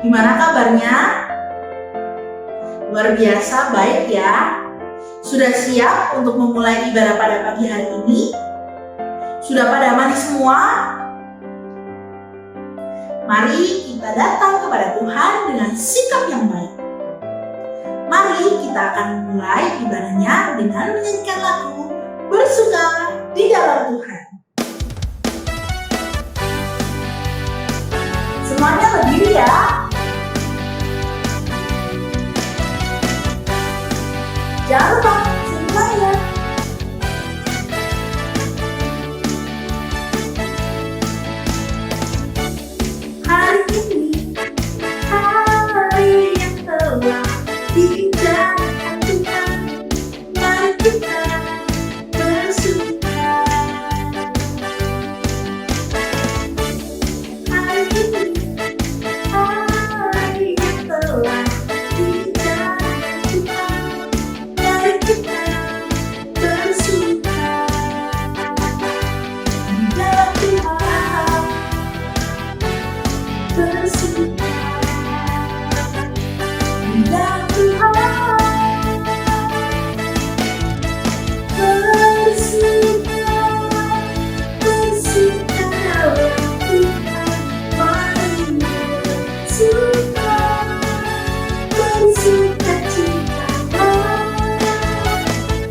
Gimana kabarnya? Luar biasa baik ya. Sudah siap untuk memulai ibadah pada pagi hari ini? Sudah pada mandi semua? Mari kita datang kepada Tuhan dengan sikap yang baik. Mari kita akan memulai ibadahnya dengan menyanyikan lagu Bersuka di Dalam Tuhan. Semuanya berdiri ya. Jangan lupa semuanya. Hari ini, hari yang telah diinjakkan Tuhan, mari kita bersuka. Hari ini, hari yang telah diinjakkan Tuhan, mari kita bersuka di dalam Tuhan. Bersuka di dalam Tuhan. Bersuka, bersuka dalam Tuhan. Mari bersuka, bersuka cita.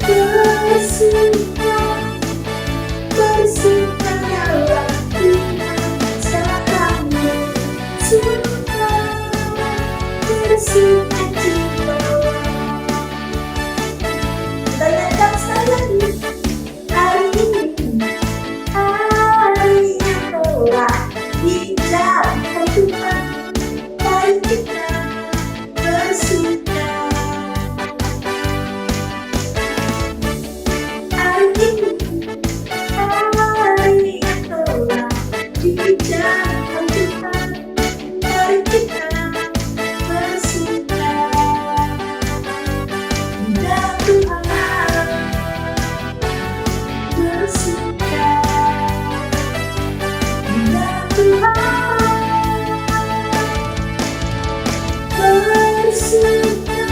Bersuka, bersuka dalam Tuhan. Sekarang bersuka, bersuka cita. Kita nyanyikan sekali lagi. Hari ini, hari yang telah diinjakkan Tuhan, mari kita bersuka. Hari ini, hari yang telah diinjakkan Tuhan, mari kita bersuka di dalam Tuhan. Bersuka di dalam Tuhan. Bersuka,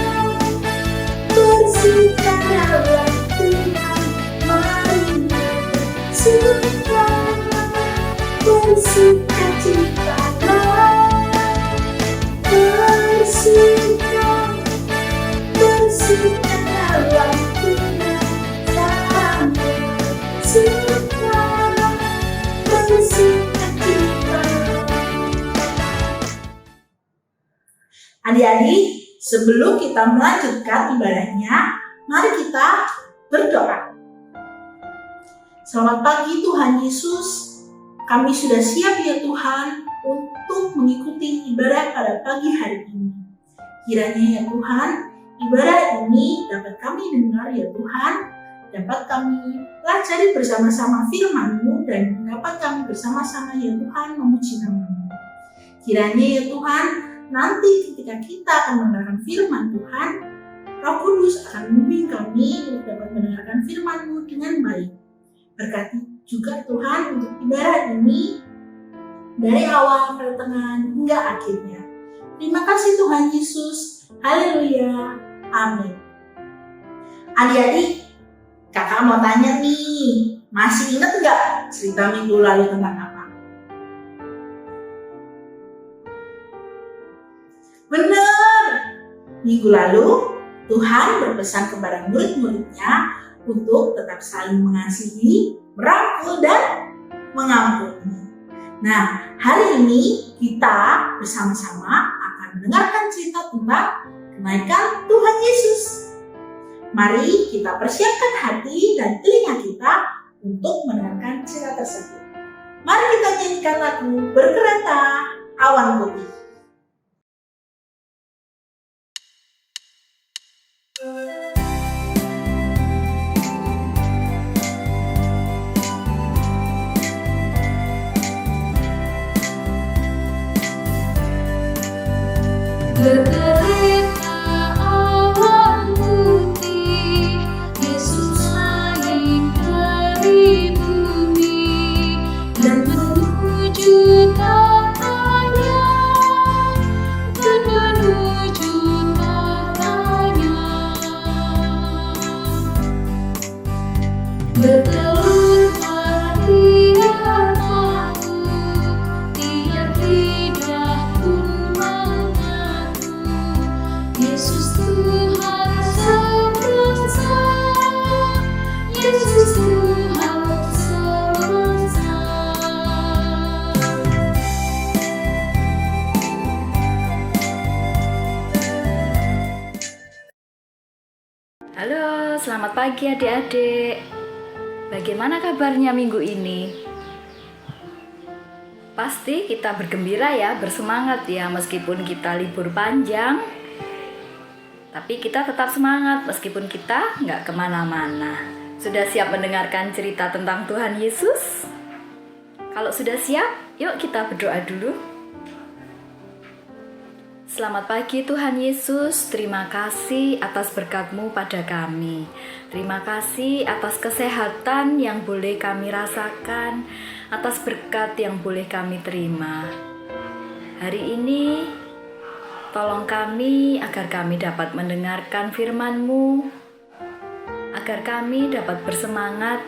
bersuka dalam Tuhan. Mari bersuka, bersuka cita. Bersuka, bersuka dalam Tuhan. Salam bersuka, bersuka cita. Adik-adik, sebelum kita melanjutkan ibadahnya, mari kita berdoa. Selamat pagi Tuhan Yesus. Kami sudah siap ya Tuhan untuk mengikuti ibadah pada pagi hari ini. Kiranya ya Tuhan, ibadah ini dapat kami dengar ya Tuhan, dapat kami pelajari bersama-sama firman-Mu dan dapat kami bersama-sama ya Tuhan memuji nama-Mu. Kiranya ya Tuhan, nanti ketika kita akan mendengarkan firman Tuhan, Roh Kudus akan membimbing kami untuk dapat mendengarkan firman-Mu dengan baik. Berkati juga Tuhan untuk ibadah ini dari awal, pertengahan, hingga akhirnya. Terima kasih Tuhan Yesus. Haleluya. Amin. Adik-adik, kakak mau tanya nih, masih ingat nggak cerita minggu lalu tentang apa? Benar. Minggu lalu, Tuhan berpesan kepada murid-muridnya untuk tetap saling mengasihi, merangkul, dan mengampuni. Nah, hari ini kita bersama-sama akan mendengarkan cerita tentang kenaikan Tuhan Yesus. Mari kita persiapkan hati dan telinga kita untuk mendengarkan cerita tersebut. Mari kita nyanyikan lagu Berkereta Awan Putih. Berkereta awan putih, Yesus naik dari bumi dan menuju kotanya. bertelur tiap waktu, tiap lidah pun mengaku Yesus Tuhan semesta, Yesus Tuhan semesta. Halo, selamat pagi adik-adik. Bagaimana kabarnya minggu ini? Pasti kita bergembira ya, bersemangat ya, meskipun kita libur panjang. Tapi kita tetap semangat meskipun kita nggak kemana-mana. Sudah siap mendengarkan cerita tentang Tuhan Yesus? Kalau sudah siap, yuk kita berdoa dulu. Selamat pagi Tuhan Yesus, terima kasih atas berkat-Mu pada kami. Terima kasih atas kesehatan yang boleh kami rasakan, atas berkat yang boleh kami terima. Hari ini, tolong kami agar kami dapat mendengarkan firman-Mu, agar kami dapat bersemangat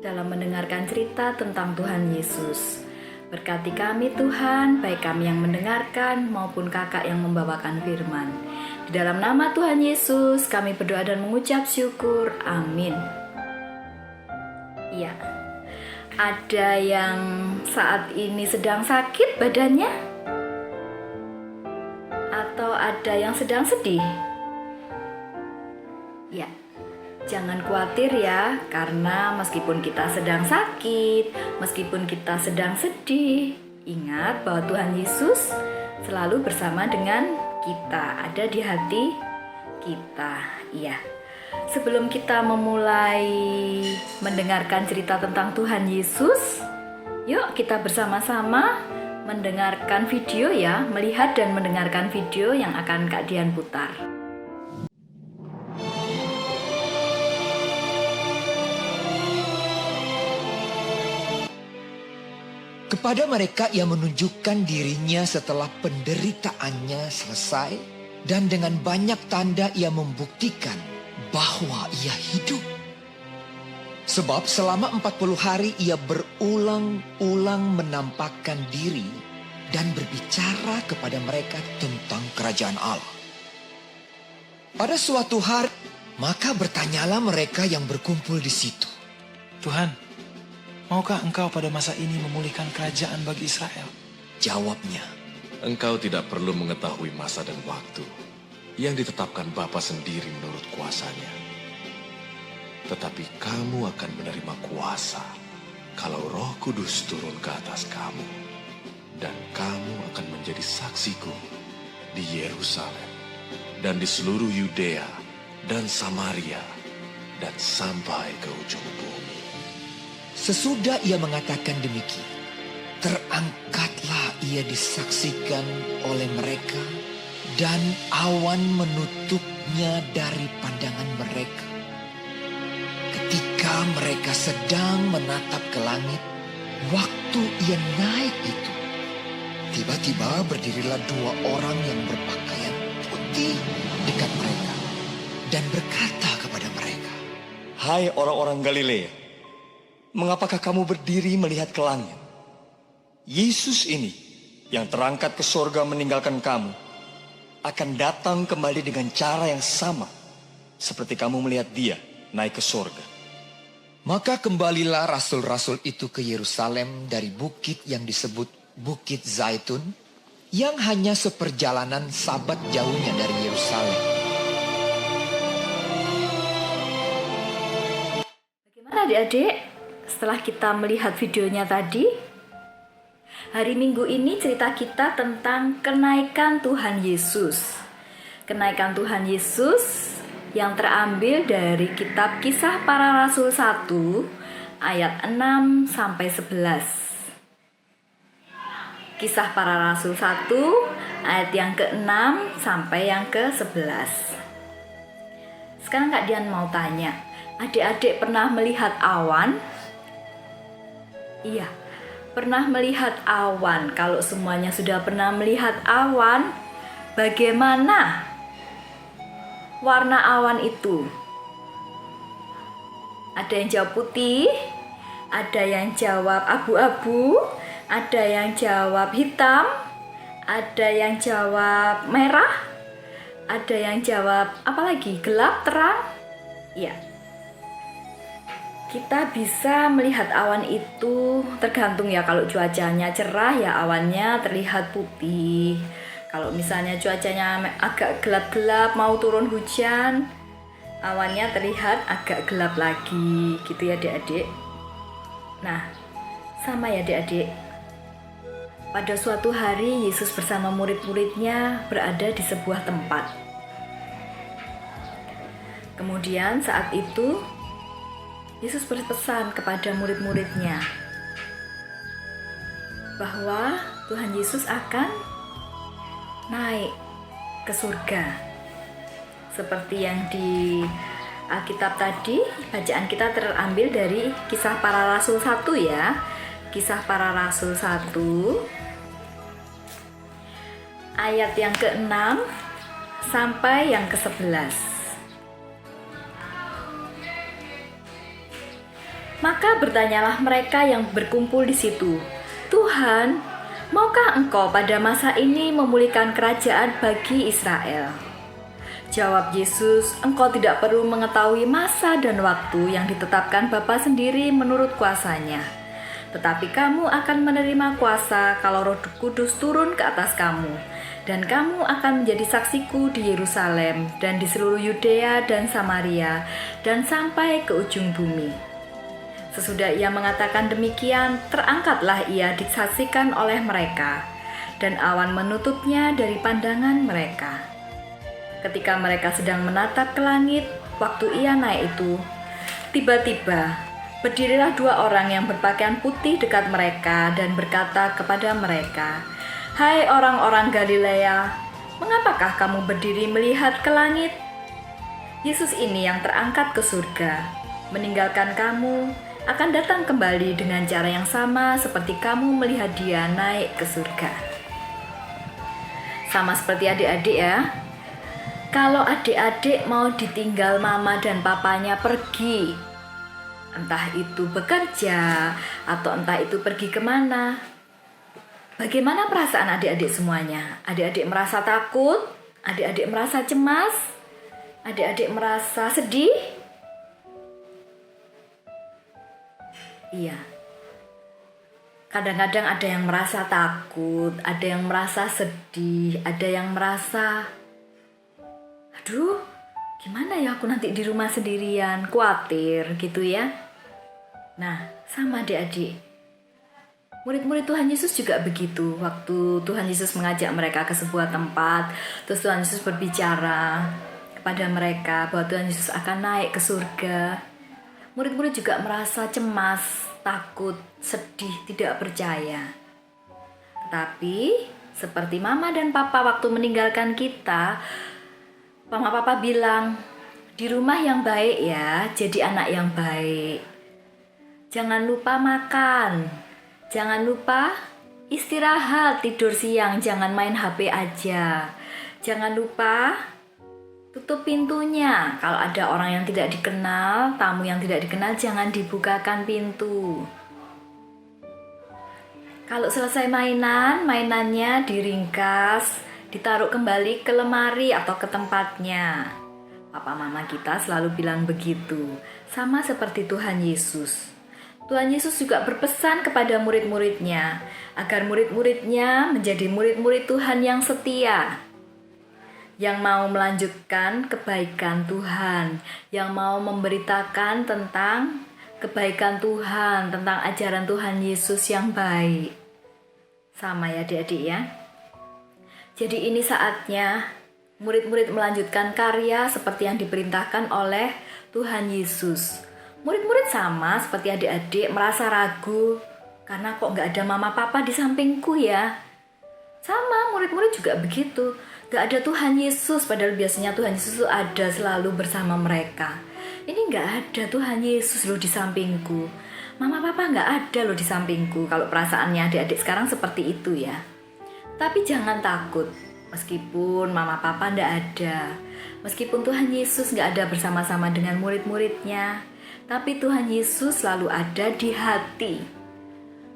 dalam mendengarkan cerita tentang Tuhan Yesus. Berkati kami Tuhan, baik kami yang mendengarkan maupun kakak yang membawakan firman. Di dalam nama Tuhan Yesus, kami berdoa dan mengucap syukur. Amin. Iya, ada yang saat ini sedang sakit badannya? Atau ada yang sedang sedih? Ya, jangan khawatir ya, karena meskipun kita sedang sakit, meskipun kita sedang sedih, ingat bahwa Tuhan Yesus selalu bersama dengan kita, ada di hati kita. Iya. Sebelum kita memulai mendengarkan cerita tentang Tuhan Yesus, yuk kita bersama-sama mendengarkan video ya, melihat dan mendengarkan video yang akan Kak Dian putar. Kepada mereka ia menunjukkan dirinya setelah penderitaannya selesai, dan dengan banyak tanda ia membuktikan bahwa ia hidup. Sebab selama 40 hari ia berulang-ulang menampakkan diri dan berbicara kepada mereka tentang kerajaan Allah. Pada suatu hari, maka bertanyalah mereka yang berkumpul di situ, Tuhan, maukah Engkau pada masa ini memulihkan kerajaan bagi Israel? Jawabnya, Engkau tidak perlu mengetahui masa dan waktu yang ditetapkan Bapa sendiri menurut kuasanya. Tetapi kamu akan menerima kuasa kalau Roh Kudus turun ke atas kamu. Dan kamu akan menjadi saksiku di Yerusalem dan di seluruh Yudea dan Samaria dan sampai ke ujung bumi. sesudah ia mengatakan demikian, terangkatlah ia disaksikan oleh mereka, dan awan menutupnya dari pandangan mereka. Ketika mereka sedang menatap ke langit, waktu ia naik itu, tiba-tiba berdirilah 2 orang yang berpakaian putih dekat mereka, dan berkata kepada mereka, Hai orang-orang Galilea, mengapakah kamu berdiri melihat ke langit? Yesus ini yang terangkat ke sorga meninggalkan kamu akan datang kembali dengan cara yang sama seperti kamu melihat dia naik ke sorga. Maka kembalilah rasul-rasul itu ke Yerusalem dari bukit yang disebut Bukit Zaitun, yang hanya seperjalanan sabat jauhnya dari Yerusalem. Bagaimana adik-adik? Setelah kita melihat videonya tadi, hari Minggu ini cerita kita tentang kenaikan Tuhan Yesus. Kenaikan Tuhan Yesus yang terambil dari kitab Kisah Para Rasul 1 ayat 6 sampai 11. Kisah Para Rasul 1 ayat yang ke-6 sampai yang ke-11. Sekarang Kak Dian mau tanya, adik-adik pernah melihat awan? Iya, pernah melihat awan. Kalau semuanya sudah pernah melihat awan, bagaimana warna awan itu? Ada yang jawab putih, ada yang jawab abu-abu, ada yang jawab hitam, ada yang jawab merah, ada yang jawab apa lagi? Gelap, terang. Ya. Kita bisa melihat awan itu tergantung ya, kalau cuacanya cerah ya awannya terlihat putih. Kalau misalnya cuacanya agak gelap-gelap mau turun hujan, awannya terlihat agak gelap lagi gitu ya adik-adik. Nah, sama ya adik-adik. Pada suatu hari Yesus bersama murid-muridnya berada di sebuah tempat. Kemudian saat itu Yesus berpesan kepada murid-muridnya bahwa Tuhan Yesus akan naik ke surga. Seperti yang di Alkitab tadi, bacaan kita terambil dari Kisah Para Rasul 1 ya. Kisah Para Rasul 1 ayat yang ke-6 sampai yang ke-11. Maka bertanyalah mereka yang berkumpul di situ, "Tuhan, maukah Engkau pada masa ini memulihkan kerajaan bagi Israel?" Jawab Yesus, "Engkau tidak perlu mengetahui masa dan waktu yang ditetapkan Bapa sendiri menurut kuasanya. Tetapi kamu akan menerima kuasa kalau Roh Kudus turun ke atas kamu, dan kamu akan menjadi saksiku di Yerusalem dan di seluruh Yudea dan Samaria dan sampai ke ujung bumi." Sesudah ia mengatakan demikian, terangkatlah ia disaksikan oleh mereka, dan awan menutupnya dari pandangan mereka. Ketika mereka sedang menatap ke langit, waktu ia naik itu, tiba-tiba berdirilah 2 orang yang berpakaian putih dekat mereka dan berkata kepada mereka, "Hai orang-orang Galilea, mengapakah kamu berdiri melihat ke langit? Yesus ini yang terangkat ke surga, meninggalkan kamu, akan datang kembali dengan cara yang sama seperti kamu melihat dia naik ke surga." Sama seperti adik-adik ya. Kalau adik-adik mau ditinggal mama dan papanya pergi, entah itu bekerja atau entah itu pergi kemana, bagaimana perasaan adik-adik semuanya? Adik-adik merasa takut? Adik-adik merasa cemas? Adik-adik merasa sedih? Iya. Kadang-kadang ada yang merasa takut, ada yang merasa sedih, ada yang merasa, aduh, gimana ya aku nanti di rumah sendirian, khawatir gitu ya. Nah, sama adik-adik. Murid-murid Tuhan Yesus juga begitu. Waktu Tuhan Yesus mengajak mereka ke sebuah tempat, terus Tuhan Yesus berbicara kepada mereka bahwa Tuhan Yesus akan naik ke surga. Murid-murid juga merasa cemas, takut, sedih, tidak percaya. Tetapi seperti mama dan papa waktu meninggalkan kita, mama papa bilang, "Di rumah yang baik ya, jadi anak yang baik. Jangan lupa makan, jangan lupa istirahat, tidur siang, jangan main HP aja. Jangan lupa tutup pintunya. Kalau ada orang yang tidak dikenal, tamu yang tidak dikenal, jangan dibukakan pintu. Kalau selesai mainannya diringkas, ditaruh kembali ke lemari atau ke tempatnya." Papa mama kita selalu bilang begitu. Sama seperti Tuhan Yesus. Tuhan Yesus juga berpesan kepada murid-muridnya agar murid-muridnya menjadi murid-murid Tuhan yang setia, yang mau melanjutkan kebaikan Tuhan, yang mau memberitakan tentang kebaikan Tuhan, tentang ajaran Tuhan Yesus yang baik. Sama ya adik-adik ya. Jadi ini saatnya murid-murid melanjutkan karya seperti yang diperintahkan oleh Tuhan Yesus. Murid-murid sama seperti adik-adik merasa ragu, karena kok gak ada mama papa di sampingku ya. Sama, murid-murid juga begitu. Gak ada Tuhan Yesus, padahal biasanya Tuhan Yesus ada selalu bersama mereka. Ini gak ada Tuhan Yesus loh di sampingku. Mama papa gak ada loh di sampingku. Kalau perasaannya adik-adik sekarang seperti itu ya. Tapi jangan takut, meskipun mama papa gak ada, meskipun Tuhan Yesus gak ada bersama-sama dengan murid-muridnya, tapi Tuhan Yesus selalu ada di hati.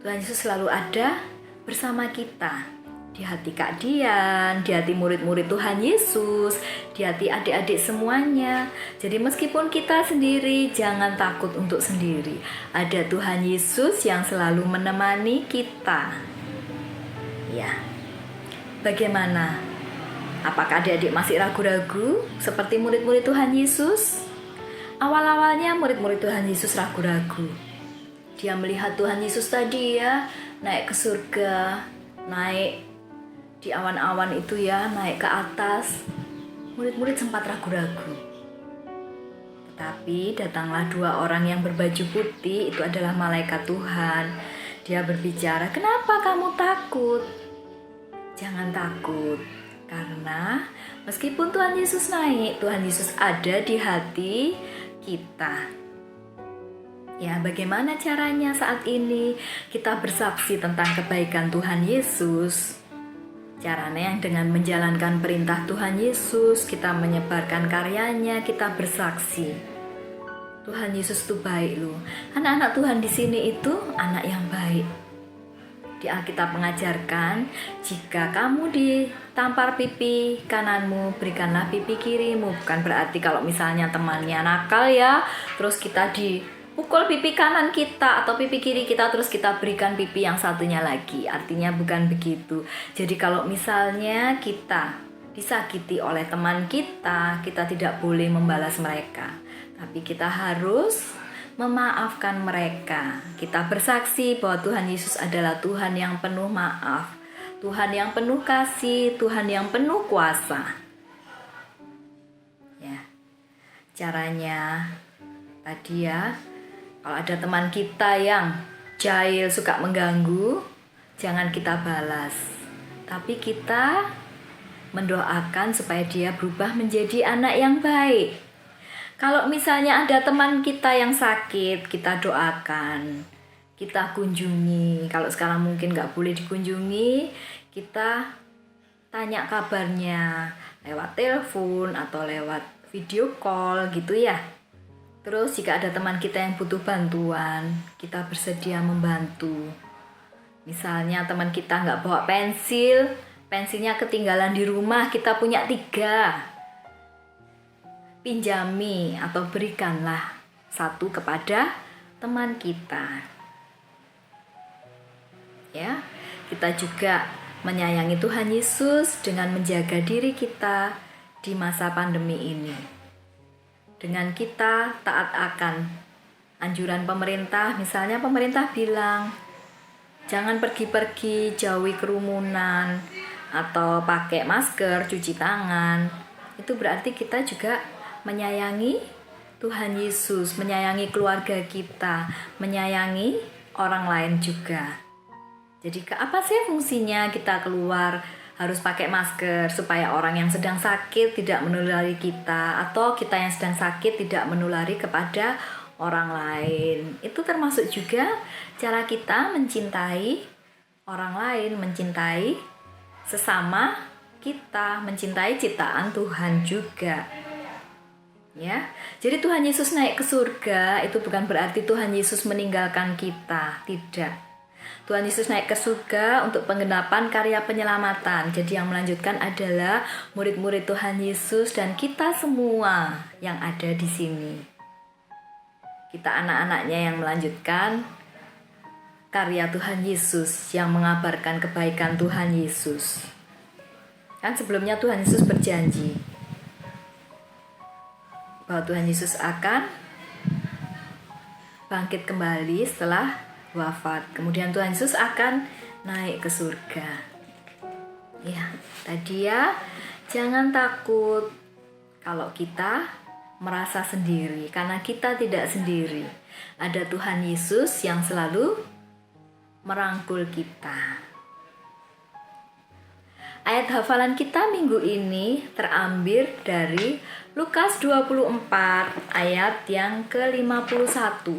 Tuhan Yesus selalu ada bersama kita. Di hati Kak Dian, di hati murid-murid Tuhan Yesus, di hati adik-adik semuanya. Jadi meskipun kita sendiri, jangan takut untuk sendiri. Ada Tuhan Yesus yang selalu menemani kita. Ya, bagaimana? Apakah adik-adik masih ragu-ragu seperti murid-murid Tuhan Yesus? Awal-awalnya murid-murid Tuhan Yesus ragu-ragu. Dia melihat Tuhan Yesus tadi ya, naik ke surga, naik di awan-awan itu ya, naik ke atas. Murid-murid sempat ragu-ragu. Tetapi datanglah 2 orang yang berbaju putih, itu adalah malaikat Tuhan. Dia berbicara, "Kenapa kamu takut? Jangan takut, karena meskipun Tuhan Yesus naik, Tuhan Yesus ada di hati kita." Ya, bagaimana caranya saat ini kita bersaksi tentang kebaikan Tuhan Yesus? Caranya yang dengan menjalankan perintah Tuhan Yesus, kita menyebarkan karyanya, kita bersaksi. Tuhan Yesus itu baik loh. Anak-anak Tuhan di sini itu anak yang baik. Di Alkitab mengajarkan, jika kamu ditampar pipi kananmu, berikanlah pipi kirimu. Bukan berarti kalau misalnya temannya nakal ya, terus kita dipukul pipi kanan kita atau pipi kiri kita, terus kita berikan pipi yang satunya lagi. Artinya bukan begitu. Jadi kalau misalnya kita disakiti oleh teman kita, kita tidak boleh membalas mereka, tapi kita harus memaafkan mereka. Kita bersaksi bahwa Tuhan Yesus adalah Tuhan yang penuh maaf, Tuhan yang penuh kasih, Tuhan yang penuh kuasa. Ya, caranya tadi ya, kalau ada teman kita yang jahil, suka mengganggu, jangan kita balas, tapi kita mendoakan supaya dia berubah menjadi anak yang baik. Kalau misalnya ada teman kita yang sakit, kita doakan, kita kunjungi. Kalau sekarang mungkin nggak boleh dikunjungi, kita tanya kabarnya lewat telepon atau lewat video call gitu ya. Terus jika ada teman kita yang butuh bantuan, kita bersedia membantu. Misalnya teman kita nggak bawa pensil, pensilnya ketinggalan di rumah, kita punya 3. Pinjami atau berikanlah 1 kepada teman kita. Ya, kita juga menyayangi Tuhan Yesus dengan menjaga diri kita di masa pandemi ini. Dengan kita taat akan anjuran pemerintah, misalnya pemerintah bilang jangan pergi-pergi, jauhi kerumunan, atau pakai masker, cuci tangan. Itu berarti kita juga menyayangi Tuhan Yesus, menyayangi keluarga kita, menyayangi orang lain juga. Jadi apa sih fungsinya kita keluar harus pakai masker? Supaya orang yang sedang sakit tidak menulari kita, atau kita yang sedang sakit tidak menulari kepada orang lain. Itu termasuk juga cara kita mencintai orang lain, mencintai sesama kita, mencintai ciptaan Tuhan juga. Ya, jadi Tuhan Yesus naik ke surga itu bukan berarti Tuhan Yesus meninggalkan kita, tidak. Tuhan Yesus naik ke surga untuk penggenapan karya penyelamatan. Jadi yang melanjutkan adalah murid-murid Tuhan Yesus dan kita semua yang ada di sini. Kita anak-anaknya yang melanjutkan karya Tuhan Yesus, yang mengabarkan kebaikan Tuhan Yesus. Kan sebelumnya Tuhan Yesus berjanji bahwa Tuhan Yesus akan bangkit kembali setelah wafat. Kemudian Tuhan Yesus akan naik ke surga. Ya, tadi ya, jangan takut kalau kita merasa sendiri, karena kita tidak sendiri. Ada Tuhan Yesus yang selalu merangkul kita. Ayat hafalan kita minggu ini terambil dari Lukas 24 ayat yang ke-51.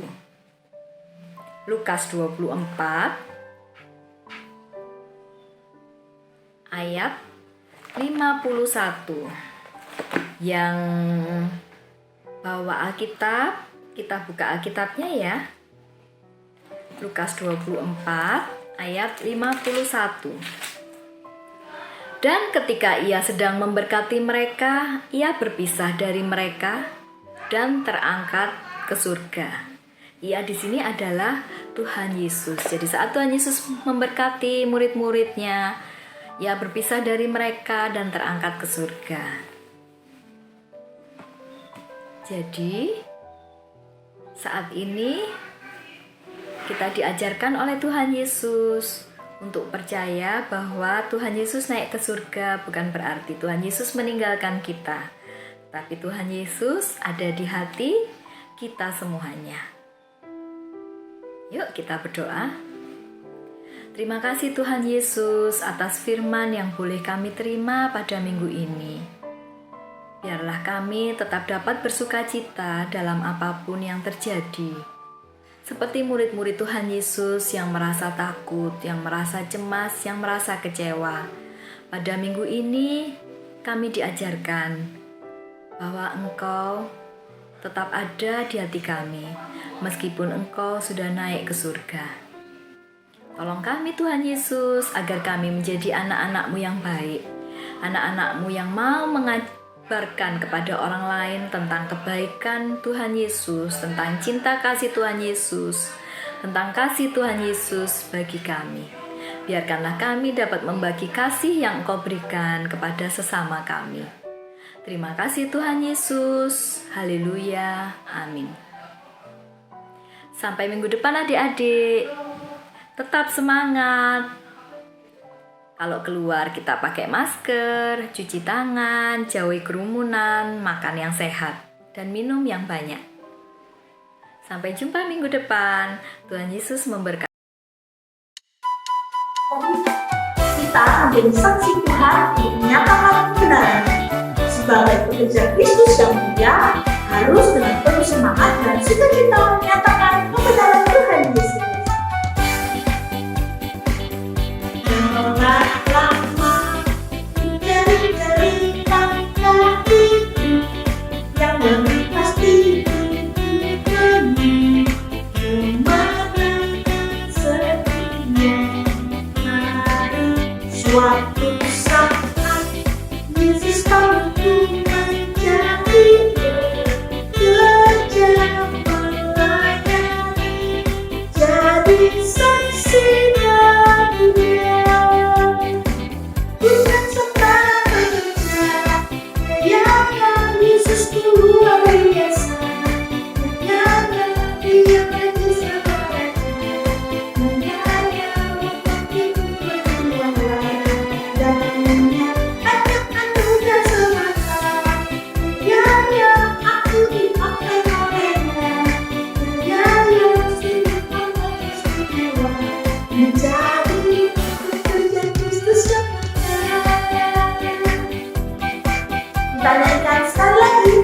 Lukas 24 ayat 51. Yang bawa Alkitab, Kita buka Alkitabnya ya. Lukas 24 ayat 51. Dan ketika ia sedang memberkati mereka, ia berpisah dari mereka dan terangkat ke surga. Ia di sini adalah Tuhan Yesus. Jadi saat Tuhan Yesus memberkati murid-muridnya, ia berpisah dari mereka dan terangkat ke surga. Jadi saat ini kita diajarkan oleh Tuhan Yesus untuk percaya bahwa Tuhan Yesus naik ke surga bukan berarti Tuhan Yesus meninggalkan kita, tapi Tuhan Yesus ada di hati kita semuanya. Yuk kita berdoa. Terima kasih Tuhan Yesus atas firman yang boleh kami terima pada minggu ini. Biarlah kami tetap dapat bersukacita dalam apapun yang terjadi. Seperti murid-murid Tuhan Yesus yang merasa takut, yang merasa cemas, yang merasa kecewa. Pada minggu ini kami diajarkan bahwa Engkau tetap ada di hati kami, meskipun Engkau sudah naik ke surga. Tolong kami Tuhan Yesus agar kami menjadi anak-anak-Mu yang baik, anak-anak-Mu yang mau mengabarkan kepada orang lain tentang kebaikan Tuhan Yesus, tentang cinta kasih Tuhan Yesus, tentang kasih Tuhan Yesus bagi kami. Biarkanlah kami dapat membagi kasih yang Engkau berikan kepada sesama kami. Terima kasih Tuhan Yesus. Haleluya. Amin. Sampai minggu depan adik-adik. Tetap semangat. Kalau keluar kita pakai masker, cuci tangan, jauhi kerumunan, makan yang sehat, dan minum yang banyak. Sampai jumpa minggu depan. Tuhan Yesus memberkati. Kita menjadi saksi Tuhan untuk menyatakan kebenaran. Sebagai pekerja Kristus yang mulia, harus dengan penuh semangat dan sukacita menyatakan kebenaran Tuhan Yesus. Janganlah lama mencari-cari fakta itu yang lebih pasti diberi kemenangan setia. Hari suatu saat Yesus mampu menjadi pekerja melayani, jadi saksi baginya. Bukan sembarang bekerja, ternyata Yesus luar biasa. Ternyata Dia raja sama raja, ternyata waktu itu berjuanglah dan menyatakan anugerah semata. Ternyata aku dipakai olehnya, ternyata sungguh amat istimewa menjadi pekerja Kristus yang mulia. Kita nyanyikan sekali lagi.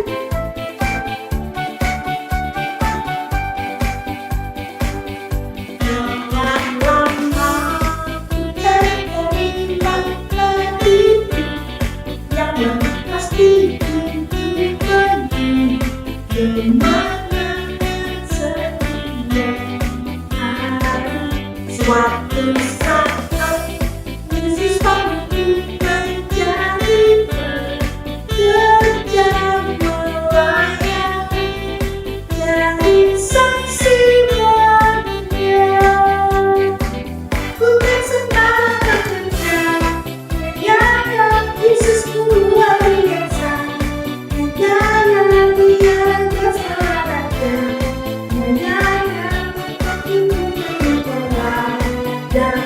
Jangan lama mencari fakta itu yang lebih pasti diberi kemenangan setia. Hari suatu saat Yesus mampu menjadi pekerja melayani, jadi saksi baginya. Bukan sembarang bekerja, ternyata Yesus luar biasa. Ternyata Dia raja sama raja, ternyata waktu itu berjuanglah dan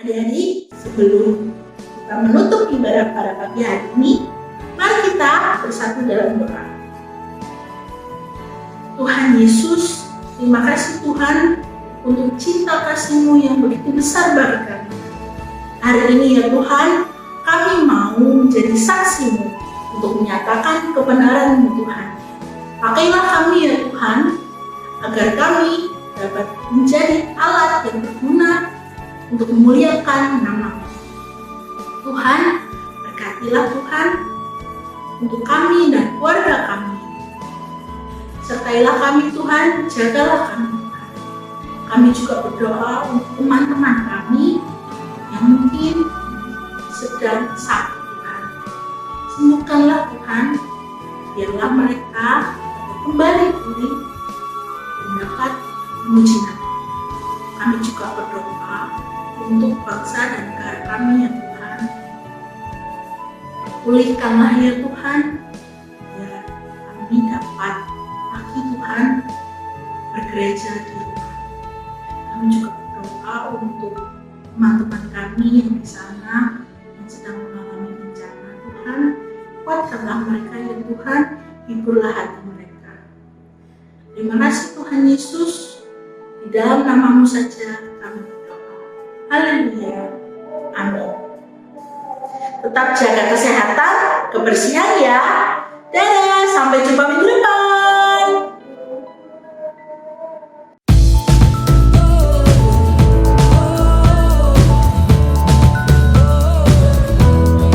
Adik-adik, sebelum kita menutup ibadah pada pagi hari ini, mari kita bersatu dalam doa. Tuhan Yesus, terima kasih Tuhan untuk cinta kasih-Mu yang begitu besar bagi kami. Hari ini ya Tuhan, kami mau menjadi saksi-Mu untuk menyatakan kebenaran-Mu Tuhan. Pakailah kami ya Tuhan, agar kami dapat menjadi alat yang berguna untuk memuliakan nama-Mu. Tuhan, berkatilah Tuhan untuk kami dan keluarga kami. Sertailah kami Tuhan, jagalah kami Tuhan. Kami juga berdoa untuk teman-teman kami yang mungkin sedang sakit Tuhan. Sembuhkanlah Tuhan, biarlah mereka kembali pulih dan dapat memuji nama. Kami juga berdoa untuk bangsa dan negara kami ya Tuhan. Pulihkanlah ya Tuhan, biar kami dapat lagi Tuhan bergereja di rumah. Kami juga berdoa untuk teman-teman kami yang di sana yang sedang mengalami bencana Tuhan. Kuatkanlah mereka ya Tuhan, hiburlah hati mereka. Terima kasih Tuhan Yesus, di dalam nama-Mu saja kami berdoa. Haleluya. Amin. Tetap jaga kesehatan, kebersihan ya. Dadah, sampai jumpa minggu depan.